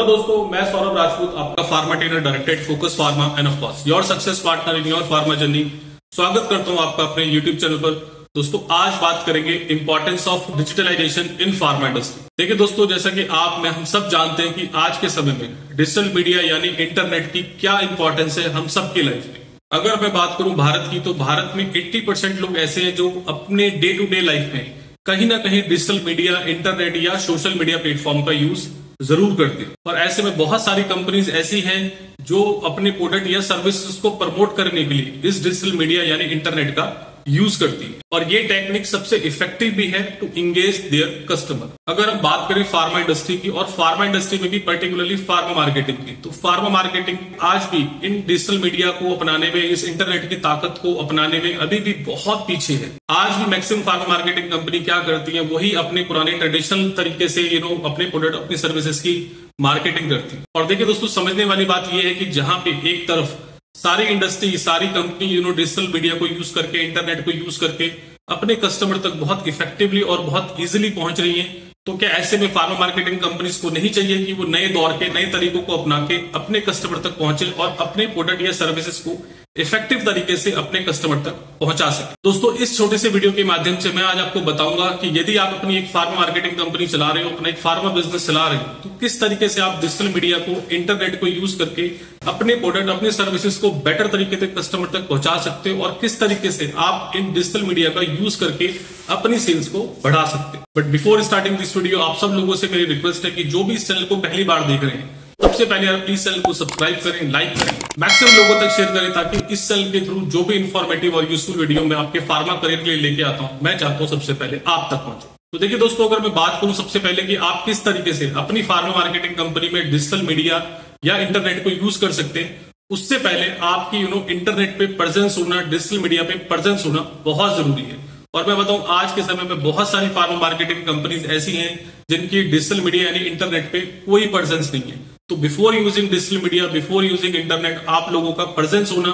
Hello दोस्तों, मैं सौरभ राजपूत, आपका pharma trainer, director focus pharma end of course your success partner in your pharma journey. स्वागत करता हूं आपका अपने यूट्यूब चैनल पर। दोस्तों, आज बात करेंगे importance of digitalization in pharma industry. देखिए दोस्तों, जैसा कि हम सब जानते हैं कि आज के समय में डिजिटल मीडिया यानी इंटरनेट की क्या इंपॉर्टेंस है हम सबकी लाइफ में। अगर मैं बात करूं भारत की, तो भारत में 80% लोग ऐसे हैं जो अपने डे टू डे लाइफ में कहीं ना कहीं डिजिटल मीडिया, इंटरनेट या सोशल मीडिया प्लेटफॉर्म का यूज जरूर करते हैं। और ऐसे में बहुत सारी कंपनीज ऐसी हैं जो अपने प्रोडक्ट या सर्विसेज को प्रमोट करने के लिए इस डिजिटल मीडिया यानी इंटरनेट का यूज करती है। और ये टेक्निक सबसे इफेक्टिव भी है टू इंगेज देयर कस्टमर। अगर हम बात करें फार्मा इंडस्ट्री की, और फार्मा इंडस्ट्री में भी पर्टिकुलरली फार्मा मार्केटिंग की, तो फार्मा मार्केटिंग आज भी इन डिजिटल मीडिया को अपनाने में, इस इंटरनेट की ताकत को अपनाने में अभी भी बहुत पीछे है। आज भी मैक्सिमम फार्मा मार्केटिंग कंपनी क्या करती है, वही अपने पुराने ट्रेडिशनल तरीके से अपने प्रोडक्ट, अपनी सर्विसेज की मार्केटिंग करती है। और देखिए दोस्तों, समझने वाली बात यह है कि जहां पे एक तरफ सारी इंडस्ट्री, सारी कंपनी डिजिटल मीडिया को यूज करके, इंटरनेट को यूज करके अपने कस्टमर तक बहुत इफेक्टिवली और बहुत इजीली पहुंच रही है, तो क्या ऐसे में फार्मा मार्केटिंग कंपनीज को नहीं चाहिए कि वो नए दौर के, नए तरीकों को अपना के अपने कस्टमर तक पहुंचे और अपने प्रोडक्ट या सर्विसेज को इफेक्टिव तरीके से अपने कस्टमर तक पहुंचा सके। दोस्तों, इस छोटे से वीडियो के माध्यम से मैं आज आपको बताऊंगा कि यदि आप अपनी एक फार्मा मार्केटिंग कंपनी चला रहे हो, अपना एक फार्मा बिजनेस चला रहे हो, तो किस तरीके से आप डिजिटल मीडिया को, इंटरनेट को यूज करके अपने प्रोडक्ट, अपने सर्विसेज को बेटर तरीके से कस्टमर तक पहुंचा सकते हो, और किस तरीके से आप इन डिजिटल मीडिया का यूज करके अपनी सेल्स को बढ़ा सकते हो। But before starting this video, आप सब लोगों से मेरी रिक्वेस्ट है कि जो भी इस चैनल को पहली बार देख रहे हैं, सबसे पहले आप प्लीज चैनल को सब्सक्राइब करें, लाइक करें, मैक्सिमम लोगों तक शेयर करें, ताकि इस चैनल के थ्रू जो भी इंफॉर्मेटिव और यूजफुल वीडियो मैं आपके फार्मा करियर के लिए लेके आता हूं, मैं चाहता हूं सबसे पहले आप तक पहुंचे। तो देखिए दोस्तों, अगर मैं बात करूं सबसे पहले कि आप किस तरीके से अपनी फार्मा मार्केटिंग कंपनी में डिजिटल मीडिया या इंटरनेट को यूज कर सकते हैं, उससे पहले आपकी इंटरनेट पे प्रेजेंस होना, डिजिटल मीडिया पे प्रेजेंस होना बहुत जरूरी है। और मैं बताऊं, आज के समय में बहुत सारी फार्मा मार्केटिंग कंपनीज ऐसी हैं जिनकी डिजिटल मीडिया यानी इंटरनेट पे कोई प्रेजेंस नहीं है। तो before using digital media, before using internet, आप लोगों का प्रेजेंस होना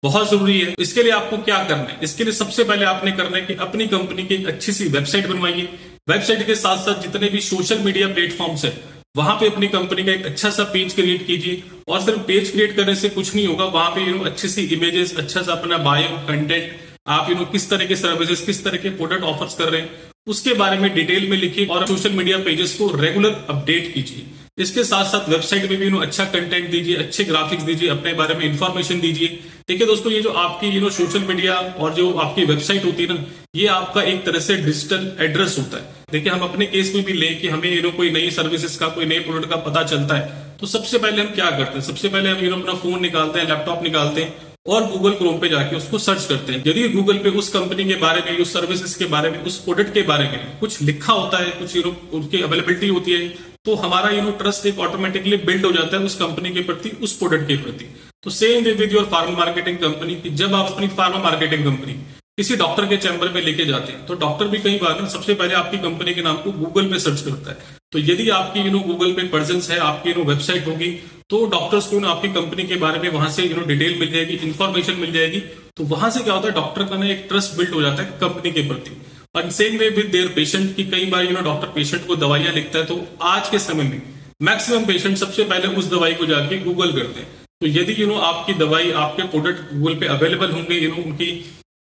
बहुत जरूरी है। इसके लिए आपको क्या करना है? इसके लिए सबसे पहले आपने करना है कि अपनी कंपनी की एक अच्छी सी वेबसाइट बनवाइए। वेबसाइट के साथ साथ जितने भी सोशल मीडिया प्लेटफॉर्म्स है, वहां पे अपनी कंपनी का एक अच्छा सा पेज क्रिएट कीजिए। और सिर्फ पेज क्रिएट करने से कुछ नहीं होगा, वहां पे अच्छी सी इमेजेस, अच्छा सा अपना बायो कंटेंट, आप किस तरह के सर्विसेज, किस तरह के प्रोडक्ट ऑफर्स कर रहे हैं, उसके बारे में डिटेल में लिखिए और सोशल मीडिया पेजेस को रेगुलर अपडेट कीजिए। इसके साथ साथ वेबसाइट में भी अच्छा कंटेंट दीजिए, अच्छे ग्राफिक्स दीजिए, अपने बारे में इंफॉर्मेशन दीजिए। देखिए दोस्तों, ये जो आपकी सोशल मीडिया और जो आपकी वेबसाइट होती है ना, ये आपका एक तरह से डिजिटल एड्रेस होता है। देखिए, हम अपने केस में भी लें कि हमें कोई नई सर्विसेज का, कोई नए प्रोडक्ट का पता चलता है, तो सबसे पहले हम क्या करते हैं? सबसे पहले हम अपना फोन निकालते हैं, लैपटॉप निकालते हैं और गूगल क्रोम पे जाके उसको सर्च करते हैं। यदि गूगल पे उस कंपनी के बारे में, उस सर्विसेज के बारे में, उस प्रोडक्ट के बारे में कुछ लिखा होता है, कुछ उनकी अवेलेबिलिटी होती है, तो हमारा ट्रस्ट एक ऑटोमेटिकली बिल्ड हो जाता है उस कंपनी के प्रति, उस प्रोडक्ट के प्रति। तो same way with your pharma marketing company, कि जब आप अपनी फार्मा मार्केटिंग कंपनी किसी डॉक्टर के चैम्बर में लेके जाते हैं, तो डॉक्टर भी कई बार सबसे पहले आपकी कंपनी के नाम को गूगल पे सर्च करता है। तो यदि आपकी गूगल पे प्रेजेंस है, आपकी वेबसाइट होगी, तो डॉक्टर्स को आपकी कंपनी के बारे में वहां से डिटेल मिल जाएगी, इंफॉर्मेशन मिल जाएगी। तो वहां से क्या होता है, डॉक्टर का एक ट्रस्ट बिल्ड हो जाता है कंपनी के प्रति। और same way with their patient, की कई बार डॉक्टर पेशेंट को दवाइयां लिखता है, तो आज के समय में मैक्सिमम पेशेंट सबसे पहले उस दवाई को जाके गूगल करते हैं। तो यदि आपकी दवाई, आपके प्रोडक्ट गूगल पे अवेलेबल होंगे, उनकी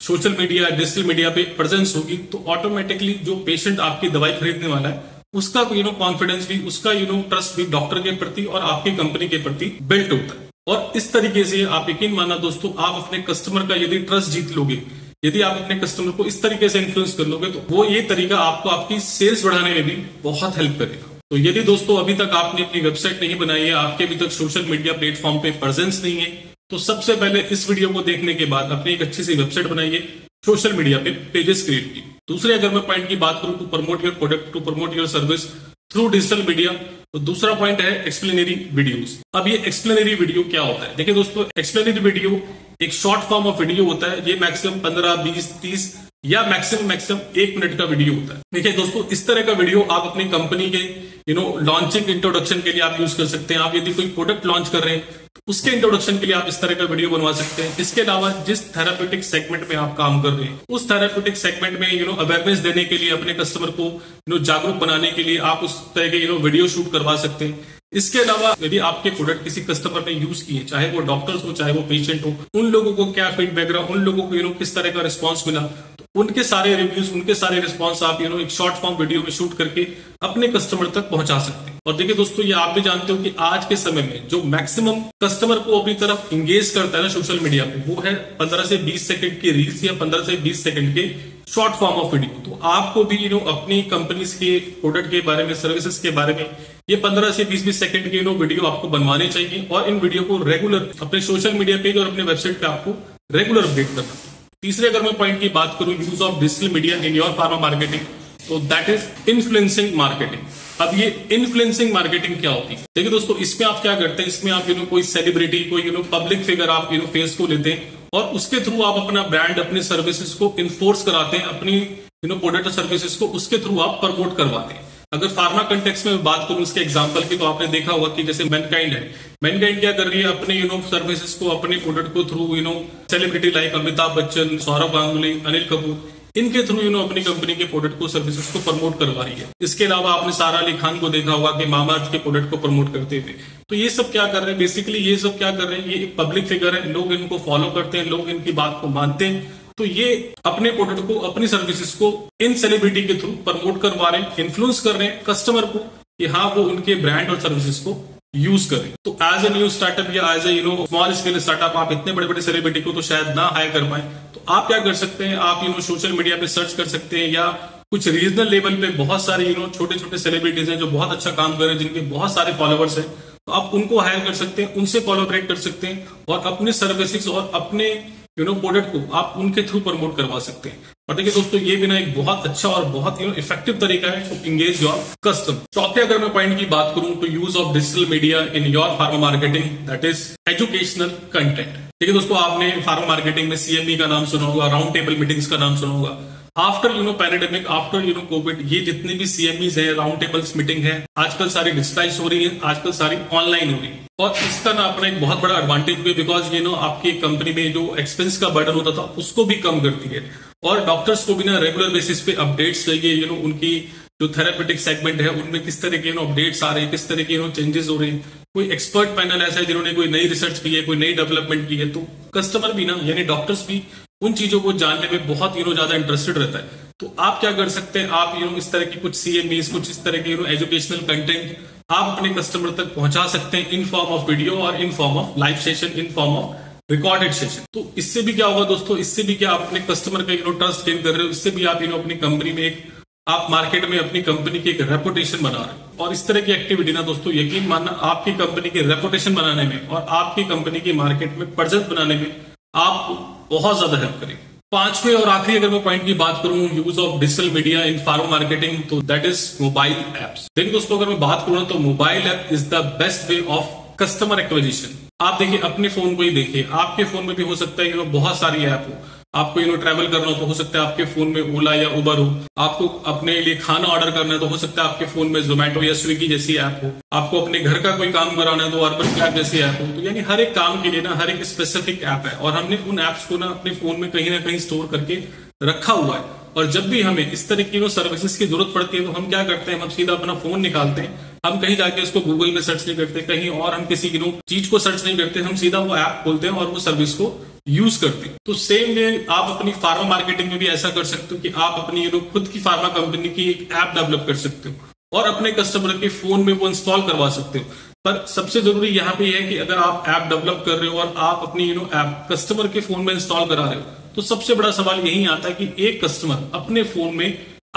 सोशल मीडिया, डिजिटल मीडिया पे प्रेजेंस होगी, तो ऑटोमेटिकली जो पेशेंट आपकी दवाई खरीदने वाला है, उसका कॉन्फिडेंस भी, उसका ट्रस्ट भी डॉक्टर के प्रति और आपकी कंपनी के प्रति बिल्ट होता है। और इस तरीके से आप यकीन मानना दोस्तों, आप अपने कस्टमर का यदि ट्रस्ट जीत लोगे, यदि आप अपने कस्टमर को इस तरीके से इन्फ्लुएंस कर लोगे, तो वो ये तरीका आपको आपकी सेल्स बढ़ाने में भी बहुत हेल्प करेगा। तो यदि दोस्तों अभी तक आपने अपनी वेबसाइट नहीं बनाई है, आपके अभी तक सोशल मीडिया प्लेटफॉर्म पे प्रेजेंस नहीं है, तो सबसे पहले इस वीडियो को देखने के बाद अपनी एक अच्छी सी वेबसाइट बनाइए, सोशल मीडिया पे पेजेस क्रिएट कीजिए। दूसरे अगर मैं पॉइंट की बात करूं, to promote your product, to promote your service through digital media, तो दूसरा पॉइंट है एक्सप्लेनरी वीडियोस। अब ये एक्सप्लेनरी वीडियो क्या होता है? देखिए दोस्तों, एक्सप्लेनरी वीडियो एक शॉर्ट फॉर्म ऑफ वीडियो होता है। ये मैक्सिमम 15, 20, 30 या मैक्सिमम 1 मिनट का वीडियो होता है। देखिए दोस्तों, इस तरह का वीडियो आप अपनी कंपनी के लॉन्चिंग इंट्रोडक्शन के लिए आप यूज कर सकते हैं। आप यदि कोई प्रोडक्ट लॉन्च कर रहे हैं, तो उसके इंट्रोडक्शन के लिए आप इस तरह का वीडियो बनवा सकते हैं। इसके अलावा जिस थेराप्यूटिक सेगमेंट में आप काम कर रहे हैं, उस थेराप्यूटिक सेगमेंट में अवेयरनेस देने के लिए, अपने कस्टमर को जागरूक बनाने के लिए आप उस तरह के वीडियो शूट करवा सकते हैं। इसके अलावा यदि आपके प्रोडक्ट किसी कस्टमर ने यूज किए, चाहे वो डॉक्टर्स हो चाहे वो पेशेंट हो, उन लोगों को क्या फीडबैक रहा, उन लोगों को किस तरह का रिस्पॉन्स मिला, तो उनके सारे रिव्यूज, उनके सारे रिस्पॉन्स आप एक शॉर्ट फॉर्म वीडियो में शूट करके अपने कस्टमर तक पहुंचा सकते हैं। और देखिए दोस्तों, ये आप भी जानते हो कि आज के समय में जो मैक्सिमम कस्टमर को अपनी तरफ इंगेज करता है ना सोशल मीडिया पे, वो है 15 से 20 सेकंड की रील्स या 15 से 20 सेकंड के शॉर्ट फॉर्म ऑफ वीडियो। तो आपको भी अपनी कंपनीज के प्रोडक्ट के बारे में, सर्विसेज के बारे में ये 15 से 20 सेकंड के वीडियो आपको बनवाने चाहिए और इन वीडियो को रेगुलर अपने सोशल मीडिया पेज और अपने वेबसाइट पे आपको रेगुलर अपडेट करना। तीसरे अगर मैं पॉइंट की बात करूं, use of digital media in your pharma marketing, तो दैट इज इन्फ्लुएंसिंग मार्केटिंग। अब ये इन्फ्लुएंसिंग मार्केटिंग क्या होती है? देखिए दोस्तों, इसमें आप क्या करते हैं, इसमें आप कोई सेलिब्रिटी, कोई पब्लिक फिगर आप फेस को लेते हैं और उसके थ्रू आप अपना ब्रांड, अपनी सर्विसेज को इन्फोर्स कराते हैं, अपनी प्रोडक्ट और सर्विसेज को उसके थ्रू आप प्रमोट करवाते हैं। अगर फार्मा कंटेक्स्ट में बात करूं इसके एग्जांपल की, तो आपने देखा होगा कि जैसे मैनकाइंड है, मैनकाइंड क्या कर रही है, अपने सर्विसेज को, अपने प्रोडक्ट को through celebrity like Amitabh Bachchan, Saurabh Ganguly, Anil Kapoor, इनके थ्रू अपनी कंपनी के प्रोडक्ट को, सर्विसेज को प्रमोट करवा रही है। इसके अलावा आपने सारा अली खान को देखा होगा कि मामाअर्थ के प्रोडक्ट को प्रमोट करते थे। तो ये सब क्या कर रहे हैं, बेसिकली ये सब क्या कर रहे हैं, ये एक पब्लिक फिगर है, लोग इनको फॉलो करते हैं, लोग इनकी बात को मानते हैं, तो ये अपने प्रोडक्ट को, अपनी सर्विसेज को इन सेलिब्रिटी के थ्रू प्रमोट करवा रहे हैं, इन्फ्लुएंस कर रहे हैं कस्टमर को कि हाँ वो उनके ब्रांड और सर्विसेज को यूज करें। तो एज ए न्यू स्टार्टअप या as a small scale startup आप इतने बड़े बड़े सेलिब्रिटी को तो शायद ना हायर कर पाए, तो आप क्या कर सकते हैं, आप सोशल मीडिया पे सर्च कर सकते हैं या कुछ रीजनल लेवल पे बहुत सारे छोटे छोटे सेलिब्रिटीज हैं जो बहुत अच्छा काम कर रहे हैं, जिनके बहुत सारे फॉलोअर्स हैं, तो आप उनको हायर कर सकते हैं, उनसे कोलैबोरेट कर सकते हैं और अपने सर्विसेज और अपने प्रोडक्ट को आप उनके थ्रू प्रमोट करवा सकते हैं। और देखिए दोस्तों, ये भी एक बहुत अच्छा और बहुत इफेक्टिव तरीका है टू इंगेज योर कस्टमर। चौथे अगर मैं पॉइंट की बात करूं, तो use of digital media in your pharma marketing, that is educational content. देखिए दोस्तों, आपने फार्मा मार्केटिंग में सीएमई का नाम सुना होगा, राउंड टेबल मीटिंग्स का नाम सुना होगा। आफ्टर पैंडेमिक, आफ्टर कोविड, ये जितनी भी सीएमईज है, राउंड टेबल्स मीटिंग है, आजकल सारी डिजिटाइज हो रही है, आजकल सारी ऑनलाइन हो रही है। और इसका अपना एक बहुत बड़ा एडवांटेज भी, बिकॉज आपकी कंपनी में जो एक्सपेंस का बर्डन होता था उसको भी कम करती है और डॉक्टर्स को भी रेगुलर बेसिस पे अपडेट्स चाहिए, उनकी जो थेरेपेटिक सेगमेंट है उनमें किस तरह के अपडेट्स आ रहे हैं, किस तरह के चेंजेस हो रहे हैं। कोई एक्सपर्ट पैनल ऐसा है जिन्होंने कोई नई रिसर्च की है, कोई नई डेवलपमेंट की है, तो कस्टमर भी यानी डॉक्टर्स भी उन चीजों को जानने में बहुत ज्यादा इंटरेस्टेड रहता है। तो आप क्या कर सकते हैं, आप इस तरह की कुछ सीएमईज, कुछ इस तरह के एजुकेशनल कंटेंट आप अपने कस्टमर तक पहुंचा सकते हैं इन फॉर्म ऑफ वीडियो और in form of live session, in form of recorded session. तो इससे भी क्या होगा दोस्तों, इससे भी क्या आप अपने कस्टमर का ट्रस्ट गेन कर रहे हो, इससे भी आप अपनी कंपनी में आप मार्केट में अपनी कंपनी की एक रेपुटेशन बना रहे हो। और इस तरह की एक्टिविटी दोस्तों, यकीन मानना आपकी कंपनी की रेपुटेशन बनाने में और आपकी कंपनी की मार्केट में प्रेजेंस बनाने में आपको बहुत ज्यादा हेल्प करेगी। पांचवें और आखिरी अगर मैं पॉइंट की बात करूं, use of digital media in pharma marketing, तो दैट इज मोबाइल एप्स। देखिए दोस्तों, अगर मैं बात करूं तो mobile app is the best way of customer acquisition. आप देखिए, अपने फोन को ही देखिए, आपके फोन में भी हो सकता है बहुत सारी ऐप हो, आपको ट्रैवल करना हो तो हो सकता है आपके फोन में ओला या उबर हो, आपको अपने लिए खाना ऑर्डर करना है तो हो सकता है आपके फोन में जोमेटो या स्विगी जैसी ऐप हो, आपको अपने घर का कोई काम कराना है तो अर्बन क्लैब जैसी ऐप हो। तो यानी हर एक काम के लिए हर एक स्पेसिफिक ऐप है और हमने उन ऐप्स को अपने फोन में कहीं ना कहीं स्टोर करके रखा हुआ है। और जब भी हमें इस तरह की सर्विसेज की जरूरत पड़ती है तो हम क्या करते हैं, हम सीधा अपना फोन निकालते हैं, हम कहीं जाके उसको गूगल में सर्च नहीं करते, कहीं और हम किसी चीज को सर्च नहीं करते, हम सीधा वो ऐप खोलते हैं और वो सर्विस को यूज करते हैं। तो सेम वे आप अपनी फार्मा मार्केटिंग में भी ऐसा कर सकते हो कि आप अपनी खुद की फार्मा कंपनी की एक ऐप डेवलप कर सकते हो और अपने कस्टमर के फोन में वो इंस्टॉल करवा सकते हो। पर सबसे जरूरी यहाँ पे है कि अगर आप ऐप डेवलप कर रहे हो और आप अपनी ऐप कस्टमर के फोन में इंस्टॉल करा रहे हो, तो सबसे बड़ा सवाल यही आता है कि एक कस्टमर अपने फोन में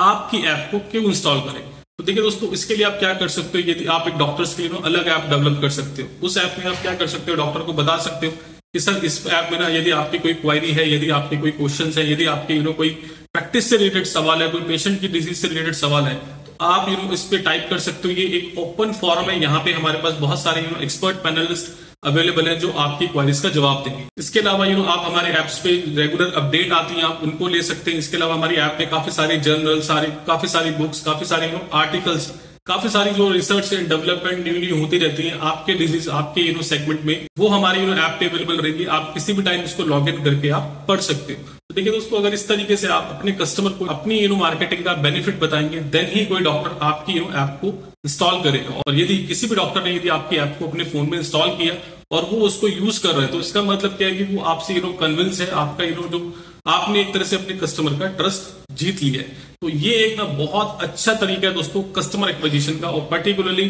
आपकी ऐप को क्यों इंस्टॉल करे। तो देखिए दोस्तों, इसके लिए आप क्या कर सकते हो, यदि आप एक डॉक्टर्स के लिए अलग ऐप डेवलप कर सकते हो। उस ऐप में आप क्या कर सकते हो, डॉक्टर को बता सकते हो कि सर इस ऐप में यदि आपकी कोई क्वेरी है, यदि आपके कोई क्वेश्चन है, यदि आपके कोई प्रैक्टिस से रिलेटेड सवाल है, कोई पेशेंट की डिजीज से रिलेटेड सवाल है, तो आप इस पे टाइप कर सकते हो। ये एक ओपन फॉरम है, यहाँ पे हमारे पास बहुत सारे एक्सपर्ट पैनलिस्ट अवेलेबल है जो आपकी क्वेरीज का जवाब देंगे। इसके अलावा आप हमारे ऐप्स पे रेगुलर अपडेट आती हैं, आप उनको ले सकते हैं। इसके अलावा हमारी ऐप में काफी सारी जर्नल, काफी सारी बुक्स, काफी सारे आर्टिकल्स, काफी सारी जो रिसर्च एंड डेवलपमेंट न्यूली होती रहती है आपके डिजीज, आपके सेगमेंट में, वो हमारी ऐप पे अवेलेबल रहेगी। आप किसी भी टाइम इसको लॉग इन करके आप पढ़ सकते हो। तो देखिए दोस्तों, अगर इस तरीके से आप अपने कस्टमर को अपनी मार्केटिंग का बेनिफिट बताएंगे, देन ही कोई डॉक्टर आपकी ऐप को इंस्टॉल करेगा। और यदि किसी भी डॉक्टर ने यदि आपकी ऐप को अपने फोन में इंस्टॉल किया और वो उसको यूज कर रहे हैं, तो इसका मतलब क्या है कि वो आपसे कन्विंस है, आपका जो आपने एक तरह से अपने कस्टमर का ट्रस्ट जीत लिया है। तो ये एक बहुत अच्छा तरीका है दोस्तों कस्टमर एक्विजिशन का, और पर्टिकुलरली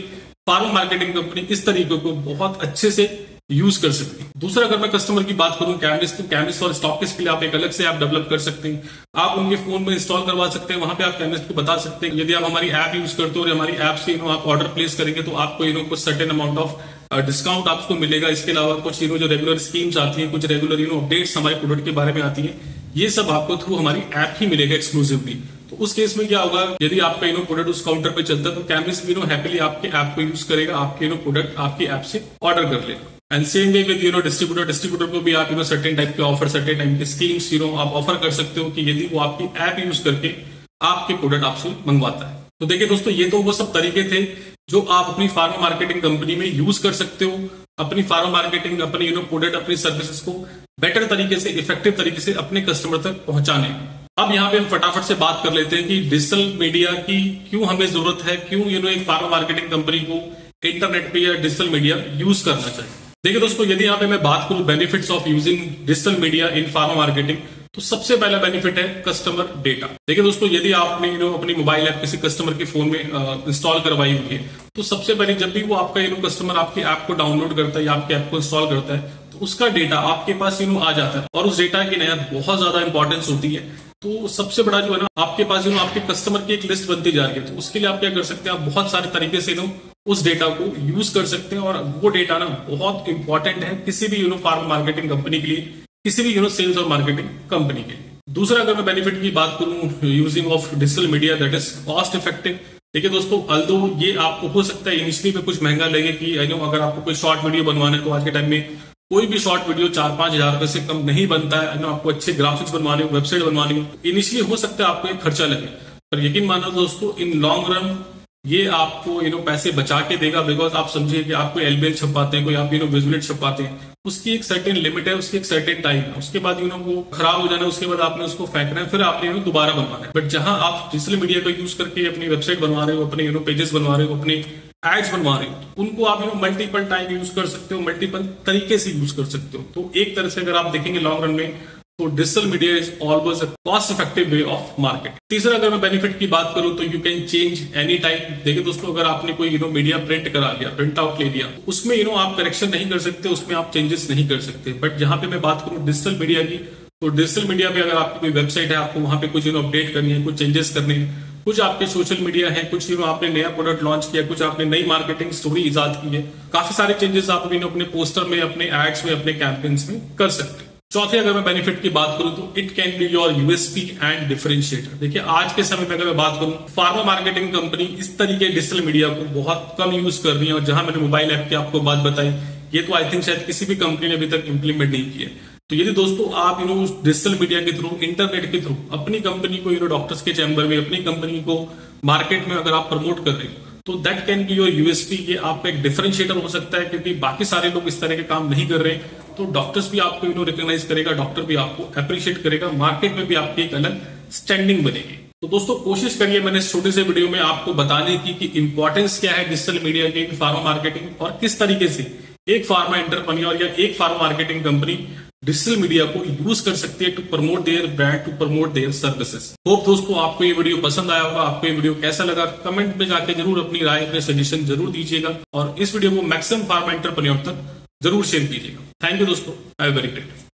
फार्मा मार्केटिंग कंपनी इस तरीके को बहुत अच्छे से यूज कर सकती है। दूसरा, अगर मैं कस्टमर की बात करूं कैमलिस्ट, तो कैमलिस्ट और स्टॉकिस्ट के लिए आप एक अलग से ऐप डेवलप कर सकते हैं। आप उनके फोन में इंस्टॉल करवा सकते हैं, वहां पे आप कैमलिस्ट को बता सकते हैं यदि आप हमारी ऐप यूज करते हो और हमारी ऐप से आप ऑर्डर प्लेस करेंगे तो आपको कुछ सर्टेन अमाउंट ऑफ डिस्काउंट आपको मिलेगा। इसके अलावा कुछ जो रेगुलर स्कीम्स आती है, कुछ रेगुलर अपडेट्स हमारे प्रोडक्ट के बारे में आती है, ये सब आपको थ्रू हमारी ऐप ही मिलेगा एक्सक्लूसिवली। तो उस केस में क्या होगा, यदि आपका प्रोडक्ट उस काउंटर पे चलता है तो कैमलिस्ट हैप्पीली आपके ऐप को यूज करेगा, आपके प्रोडक्ट आपकी ऐप से ऑर्डर कर लेगा। And same way with distributor को भी आप सर्टेन टाइप के ऑफर, सर्टेन टाइप के स्कीम्स आप ऑफर कर सकते हो कि यदि वो आपकी ऐप यूज करके आपके प्रोडक्ट आपसे मंगवाता है। तो देखिए दोस्तों, ये तो वो सब तरीके थे जो आप अपनी फार्मा मार्केटिंग कंपनी में यूज कर सकते हो, अपनी फार्मा मार्केटिंग, अपनी प्रोडक्ट, अपनी सर्विसेज को बेटर तरीके से, इफेक्टिव तरीके से अपने कस्टमर तक पहुंचाने। अब यहाँ पे हम फटाफट से बात कर लेते हैं कि डिजिटल मीडिया की क्यों हमें जरूरत है, क्यों एक फार्मा मार्केटिंग कंपनी को इंटरनेट पे या डिजिटल मीडिया यूज करना चाहिए। देखिए दोस्तों, यदि यहाँ पे मैं बात करूं benefits of using digital media in pharma marketing, तो सबसे पहला बेनिफिट है कस्टमर डेटा। देखिए दोस्तों, यदि आपने अपनी मोबाइल ऐप किसी कस्टमर के फोन में इंस्टॉल करवाई हुई है, तो सबसे पहले जब भी वो आपका कस्टमर आपकी ऐप को डाउनलोड करता है या आपकी ऐप को इंस्टॉल करता है, तो उसका डेटा आपके पास आ जाता है। और उस डेटा की बहुत ज्यादा इंपॉर्टेंस होती है। तो सबसे बड़ा जो है आपके पास आपके कस्टमर की एक लिस्ट बनती जा रही है। तो उसके लिए आप क्या कर सकते हैं, आप बहुत सारे तरीके से उस डेटा को यूज कर सकते हैं। और वो डेटा बहुत इंपॉर्टेंट है किसी भी फार्मा मार्केटिंग कंपनी के लिए, किसी भी सेल्स और मार्केटिंग कंपनी के लिए। दूसरा, अगर मैं बेनिफिट की बात करूं using of digital media, that is cost effective. देखिए दोस्तों, अल्दो ये आपको हो सकता है इनिशियली में कुछ महंगा लगे कि अगर आपको कोई शॉर्ट वीडियो बनवाना है, तो आज के टाइम में कोई भी शॉर्ट वीडियो 4-5 हजार रुपए से कम नहीं बनता है। आपको अच्छे ग्राफिक्स बनवाने हो, वेबसाइट बनवानी हो, इनिशियली हो सकता है आपको एक खर्चा लगे, पर यकीन मानो दोस्तों, इन लॉन्ग रन ये आपको पैसे बचा के देगा। बिकॉज आप समझिए कि आप कोई एलबीएल छपाते हैं, कोई आप विजुअलेट छपाते हैं, उसकी एक सर्टेन लिमिट है, उसकी एक सर्टेन टाइम है। उसके बाद वो खराब हो जाना है, उसके बाद आपने उसको फेंकना है, फिर आपने दोबारा बनवाना है। बट जहां आप डिजिटल मीडिया का यूज करके अपनी वेबसाइट बनवा रहे हो, अपने पेजेस बनवा रहे हो, अपने एड्स बनवा रहे हो, उनको आप मल्टीपल टाइम यूज कर सकते हो, मल्टीपल तरीके से यूज कर सकते हो। तो एक तरह से अगर आप देखेंगे लॉन्ग रन में, तो digital media is always a cost effective way of market. तीसरा, अगर मैं बेनिफिट की बात करूं तो you can change any time. देखिए दोस्तों, अगर आपने कोई मीडिया प्रिंट करा लिया, प्रिंट आउट ले लिया, तो उसमें आप करेक्शन नहीं कर सकते, उसमें आप चेंजेस नहीं कर सकते। बट जहां पे मैं बात करूं डिजिटल मीडिया की, तो डिजिटल मीडिया पे अगर आपकी कोई वेबसाइट है, आपको वहां पे कुछ अपडेट करनी है, कुछ चेंजेस करने हैं, कुछ आपके सोशल मीडिया है, कुछ आपने नया प्रोडक्ट लॉन्च किया, कुछ आपने नई मार्केटिंग स्टोरी इजाद की है, काफी सारे चेंजेस आप अपने पोस्टर में, अपने एड्स में, अपने कैंपेन्स में कर सकते हैं। चौथे, अगर मैं बेनिफिट की बात करूं तो it can be your USP and differentiator. देखिए, आज के समय में अगर मैं बात करूं, फार्मा मार्केटिंग कंपनी इस तरीके डिजिटल मीडिया को बहुत कम यूज कर रही है। और जहां मैंने मोबाइल ऐप की आपको बात बताई, ये तो आई थिंक शायद किसी भी कंपनी ने अभी तक इंप्लीमेंट नहीं की है। तो यदि दोस्तों आप डिजिटल मीडिया के थ्रू, इंटरनेट के थ्रू अपनी कंपनी को डॉक्टर्स के चैम्बर में, अपनी कंपनी को मार्केट में अगर आप प्रमोट कर रहे हो, तो that can be your USP. ये आपका एक डिफरेंशिएटर हो सकता है, क्योंकि बाकी सारे लोग इस तरह के काम नहीं कर रहे हैं। तो डॉक्टर्स भी आपको रिकॉग्नाइज करेगा, डॉक्टर भी आपको अप्रिशिएट करेगा, मार्केट में भी आपकी एक अलग स्टैंडिंग बनेगी। तो दोस्तों, कोशिश करिए मैंने इस छोटे से वीडियो में आपको बताने की कि इंपॉर्टेंस क्या है डिजिटल मीडिया के फार्मा मार्केटिंग, और किस तरीके से एक फार्मा एंटरप्रेन्योर या एक pharma marketing company digital media को यूज कर सकती है to promote their brand, to promote their services. Hope दोस्तों आपको ये वीडियो पसंद आया होगा। आपको ये वीडियो कैसा लगा, कमेंट में जाके जरूर अपनी राय, अपने सजेशन जरूर दीजिएगा, और इस वीडियो को मैक्सिमम फार्मा एंटरप्रेन्योर तक जरूर शेयर कीजिएगा। थैंक यू दोस्तों, have a very great day.